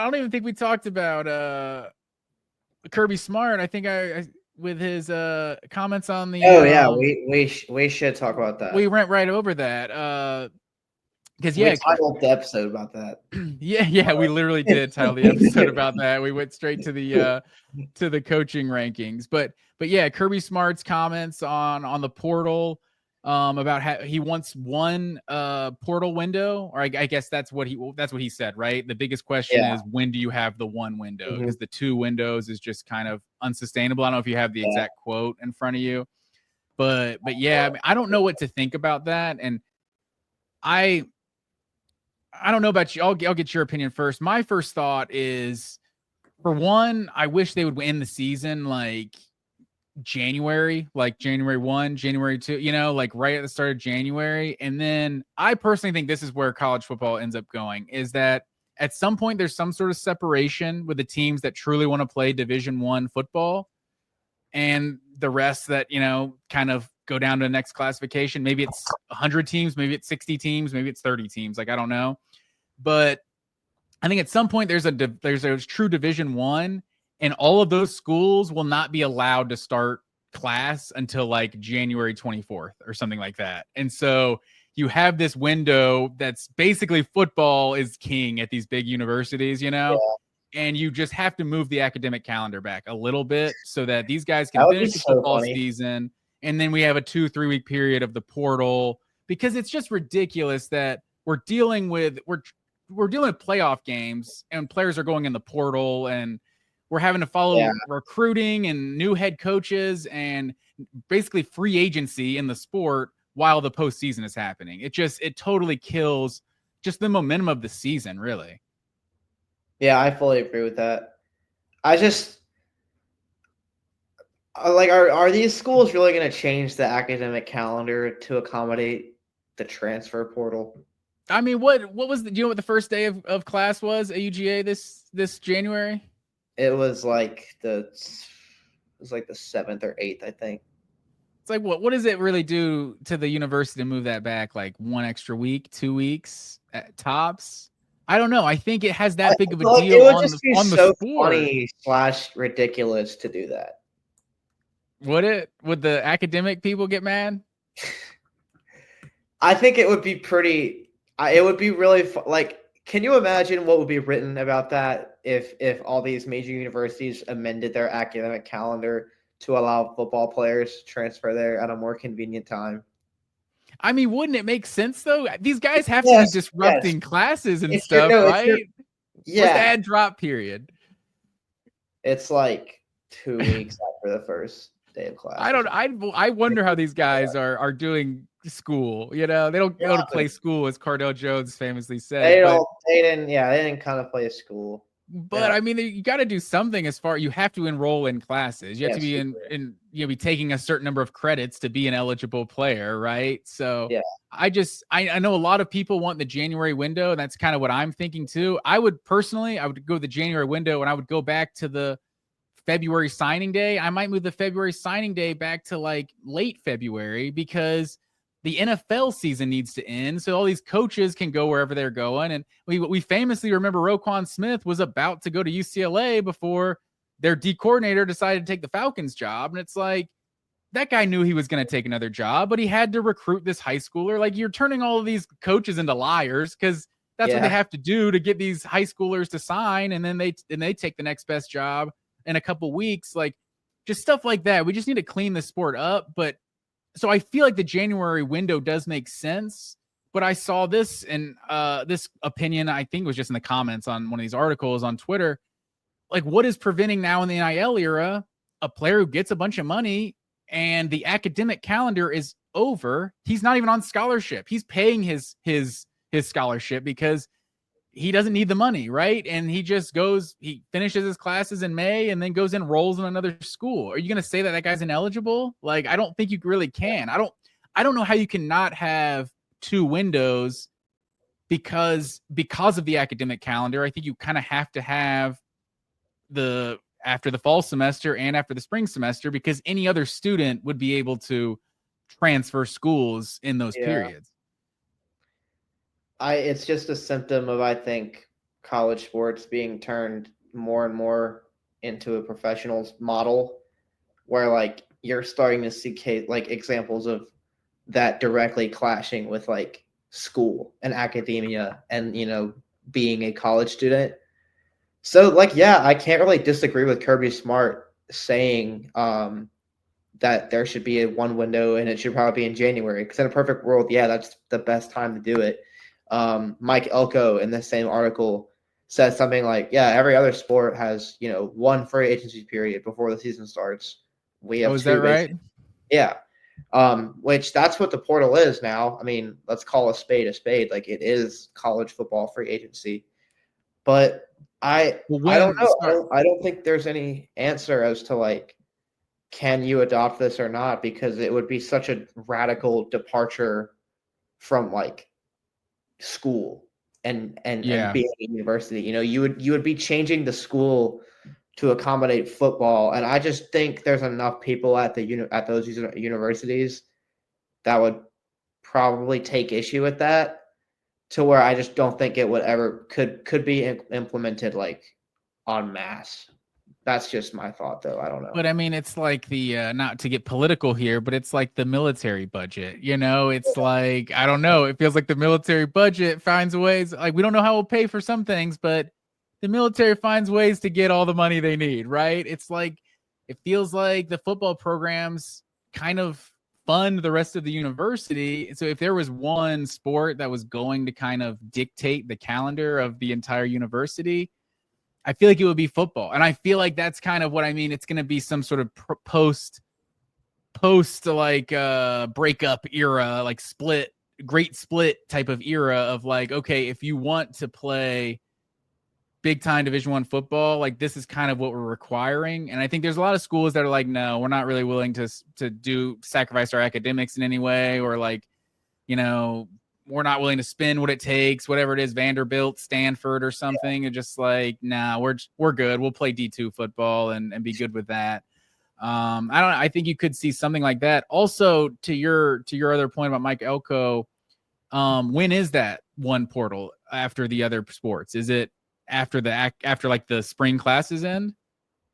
don't even think we talked about Kirby Smart. I think I with his comments on the Oh yeah, we should talk about we that. went right over that. Because We yeah, titled the episode about that. yeah, we literally did title the episode about that. We went straight to the coaching rankings, but yeah, Kirby Smart's comments on the portal, about how he wants one portal window, or I guess that's what he said, right? The biggest question Yeah. is, when do you have the one window? Mhm. Because the two windows is just kind of unsustainable. I don't know if you have the Yeah. exact quote in front of you, but yeah, I mean, I don't know what to think about that, and I I don't know about you. I'll get your opinion first. My first thought is, for one, I wish they would end the season like January, like January 1, January 2, like right at the start of January. And then I personally think this is where college football ends up going, is that at some point there's some sort of separation with the teams that truly want to play Division 1 football, and the rest that, kind of go down to the next classification. Maybe it's 100 teams, maybe it's 60 teams, maybe it's 30 teams. Like, I don't know. But I think at some point there's a true Division 1, and all of those schools will not be allowed to start class until like January 24th or something like that. And so you have this window that's basically football is king at these big universities, and you just have to move the academic calendar back a little bit so that these guys can That would be finish the so football funny. season. And then we have a 2-3 week period of the portal, because it's just ridiculous that we're dealing with playoff games and players are going in the portal, and we're having to follow Yeah. recruiting and new head coaches and basically free agency in the sport while the postseason is happening. It totally kills just the momentum of the season, really. Yeah, I fully agree with that. I just like, are these schools really going to change the academic calendar to accommodate the transfer portal? I mean, what was do you know what the first day of class was at UGA this January? It was like the 7th or 8th, I think. It's like, what does it really do to the university to move that back like one extra week, 2 weeks at tops? I don't know. I think it has that big of a Like, it deal would just be on the so sport. funny / ridiculous to do that. Would the academic people get mad? I think it would be pretty. It would be really like. Can you imagine what would be written about that if all these major universities amended their academic calendar to allow football players to transfer there at a more convenient time? I mean, wouldn't it make sense though? These guys have to be Yes, yes. disrupting classes and If you're stuff, no, if you're right? What's the yeah, add drop period? it's like 2 weeks after the first day of class I or don't. something. I wonder how these guys are doing school. They don't go to play school, as Cardell Jones famously said. They But don't. They didn't. Yeah, they didn't kind of play school. They don't. I mean, you got to do something. You have to enroll in classes. You have Yeah, to be super. be taking a certain number of credits to be an eligible player, right? So Yeah, I know a lot of people want the January window, and that's kind of what I'm thinking too. I would go the January window, and I would go back to the February signing day. I might move the February signing day back to like late February, because the NFL season needs to end so all these coaches can go wherever they're going. And we famously remember Roquan Smith was about to go to UCLA before their D coordinator decided to take the Falcons job. And it's like, that guy knew he was going to take another job, but he had to recruit this high schooler. Like, you're turning all of these coaches into liars, because that's what they yeah, have to do to get these high schoolers to sign, and then they take the next best job in a couple weeks. Like, just stuff like that. We just need to clean the sport up. But so I feel like the January window does make sense. But I saw this, and this opinion, I think, was just in the comments on one of these articles on Twitter. Like, what is preventing now in the NIL era a player who gets a bunch of money and the academic calendar is over? He's not even on scholarship. He's paying his scholarship because he doesn't need the money, right? And he finishes his classes in May and then goes and rolls in another school. Are you going to say that guy's ineligible? Like, I don't think you really can. I don't know how you can not have two windows, because of the academic calendar. I think you kind of have to have after the fall semester and after the spring semester, because any other student would be able to transfer schools in those yeah. periods. It's just a symptom of, I think, college sports being turned more and more into a professional model, where like you're starting to see like examples of that directly clashing with like school and academia and being a college student. So like yeah, I can't really disagree with Kirby Smart saying that there should be a one window and it should probably be in January, because in a perfect world, yeah, that's the best time to do it. Mike Elko in the same article says something like, yeah, every other sport has one free agency period before the season starts. We have is that two, right? basically. Yeah. Which that's what the portal is now. I mean, let's call a spade a spade. Like, it is college football free agency. But I don't know. I don't think there's any answer as to like, can you adopt this or not, because it would be such a radical departure from like school and being a university. You would be changing the school to accommodate football, and I just think there's enough people at at those universities that would probably take issue with that, to where I just don't think it would ever could be implemented like en masse. That's just my thought, though. I don't know. But I mean, it's like the not to get political here, but it's like the military budget. It's like, I don't know. It feels like the military budget finds ways. Like, we don't know how we'll pay for some things, but the military finds ways to get all the money they need, right? It's like, it feels like the football programs kind of fund the rest of the university. So if there was one sport that was going to kind of dictate the calendar of the entire university, I feel like it would be football. And I feel like that's kind of what I mean. It's going to be some sort of post like breakup era, like great split type of era of like, okay, if you want to play big time Division I football, like this is kind of what we're requiring. And I think there's a lot of schools that are like, no, we're not really willing to sacrifice our academics in any way, or like, we're not willing to spend what it takes, whatever it is, Vanderbilt, Stanford, or something. And just like, nah, we're good. We'll play D2 football and be good with that. I think you could see something like that. Also, to your other point about Mike Elko, when is that one portal after the other sports? Is it after like the spring classes end?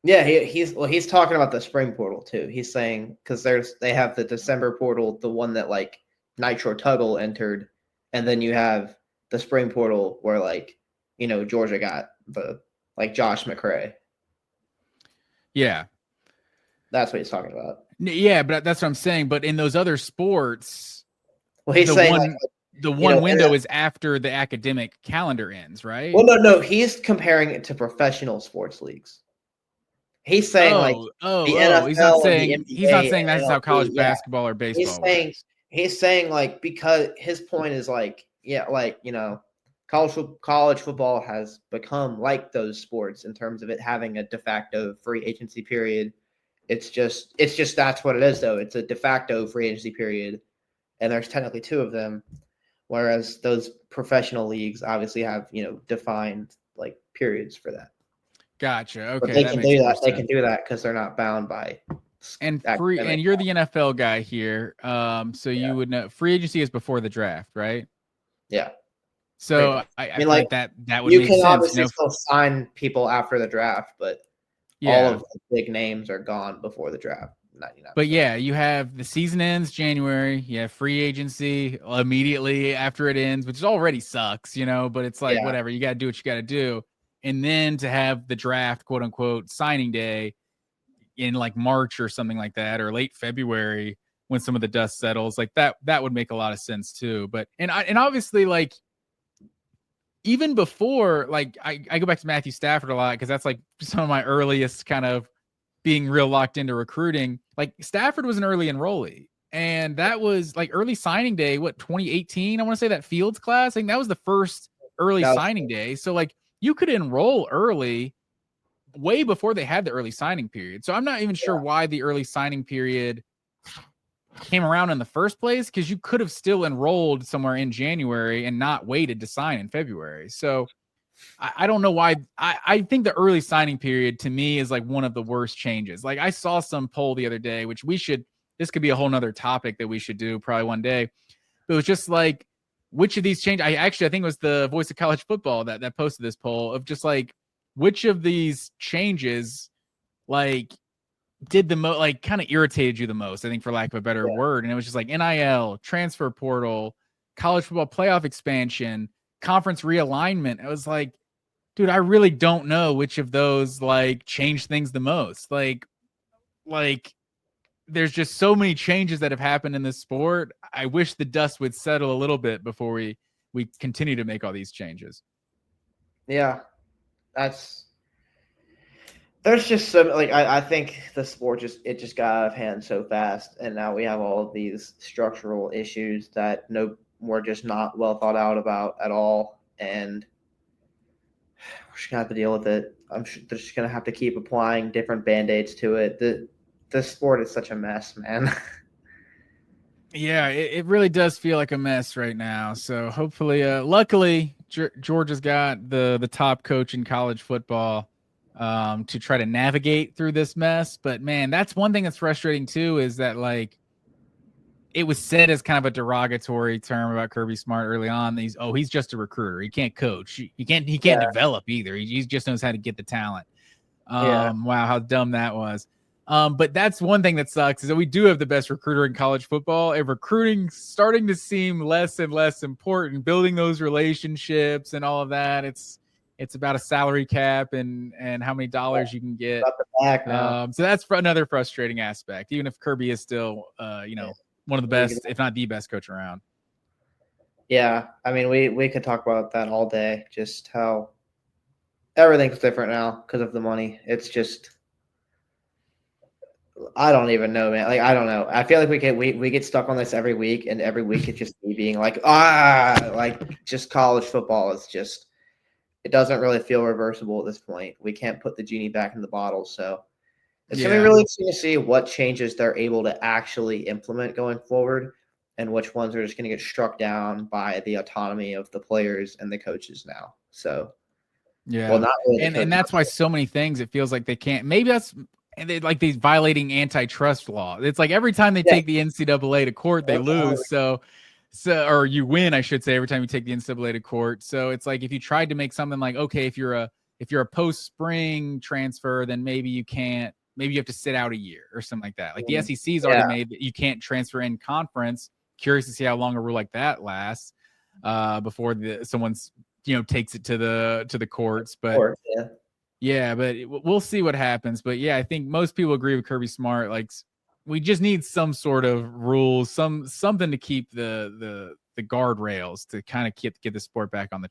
Yeah, he's talking about the spring portal too. He's saying, because they have the December portal, the one that like Nitro Tuggle entered, and then you have the spring portal where like Georgia got the like Josh McCray. Yeah, that's what he's talking about. Yeah, but that's what I'm saying. But in those other sports, well, he's saying the one window is after the academic calendar ends, right? Well, no, he's comparing it to professional sports leagues. He's saying the NFL, he's not saying the NBA, he's not saying that's MLB, how college basketball or baseball works. He's saying like, because his point is like, yeah, like college football has become like those sports in terms of it having a de facto free agency period. It's just that's what it is, though. It's a de facto free agency period, and there's technically two of them, whereas those professional leagues obviously have defined like periods for that. Gotcha. Okay, but they can do that. They can do that because they're not bound by. And you're the NFL guy here, so you would know free agency is before the draft, right? Yeah. So I mean, like that would make sense. You can obviously still sign people after the draft, but all of the big names are gone before the draft. 99%. But yeah, you have the season ends January. You have free agency immediately after it ends, which already sucks, but it's like, whatever, you got to do what you got to do. And then to have the draft, quote unquote, signing day in like March or something like that, or late February when some of the dust settles, like that would make a lot of sense too. But and obviously, like, even before, like I go back to Matthew Stafford a lot because that's like some of my earliest kind of being real locked into recruiting. Like, Stafford was an early enrollee, and that was like early signing day, 2018? I want to say that Fields class. I think that was the first early signing day. So like, you could enroll early way before they had the early signing period. So I'm not even sure why the early signing period came around in the first place, because you could have still enrolled somewhere in January and not waited to sign in February. So I don't know why. I think the early signing period to me is like one of the worst changes. Like, I saw some poll the other day, which this could be a whole nother topic that we should do probably one day. But it was just like, which of these change? I think it was the Voice of College Football that posted this poll of just like which of these changes like did the most, like kind of irritated you the most, I think, for lack of a better word. And it was just like NIL, transfer portal, college football playoff expansion, conference realignment. It was like, dude, I really don't know which of those like changed things the most. Like there's just so many changes that have happened in this sport. I wish the dust would settle a little bit before we continue to make all these changes. Yeah, there's just some like I think the sport just got out of hand so fast, and now we have all of these structural issues that we're just not well thought out about at all, and we're just gonna have to deal with it. I'm sure they're just gonna have to keep applying different band-aids to it. The sport is such a mess, man. Yeah, it really does feel like a mess right now. So hopefully, luckily, Georgia's got the top coach in college football to try to navigate through this mess. But man, that's one thing that's frustrating too, is that like it was said as kind of a derogatory term about Kirby Smart early on. He's just a recruiter. He can't coach. He can't develop either. He just knows how to get the talent. Wow, how dumb that was. But that's one thing that sucks, is that we do have the best recruiter in college football, and recruiting starting to seem less and less important. Building those relationships and all of that. It's about a salary cap and how many dollars you can get. So that's another frustrating aspect, even if Kirby is still, one of the best, if not the best coach around. Yeah, I mean, we could talk about that all day, just how everything's different now because of the money. It's just, I don't even know, man. Like, I don't know. I feel like we get stuck on this every week, and every week it's just me being like, like just college football is just, it doesn't really feel reversible at this point. We can't put the genie back in the bottle, so it's going to be really interesting to see what changes they're able to actually implement going forward, and which ones are just going to get struck down by the autonomy of the players and the coaches now. So, yeah, not really and that's why so many things it feels like they can't. Maybe that's like these violating antitrust law. It's like every time they take the NCAA to court, they lose. So or you win, I should say, every time you take the NCAA to court. So it's like if you tried to make something like, okay, if you're a post spring transfer, then maybe you can't. Maybe you have to sit out a year or something like that. Like the SEC's already made that you can't transfer in conference. Curious to see how long a rule like that lasts before someone's takes it to the courts. But but we'll see what happens. But yeah, I think most people agree with Kirby Smart. Like we just need some sort of rules, something to keep the guardrails to kind of get the sport back on the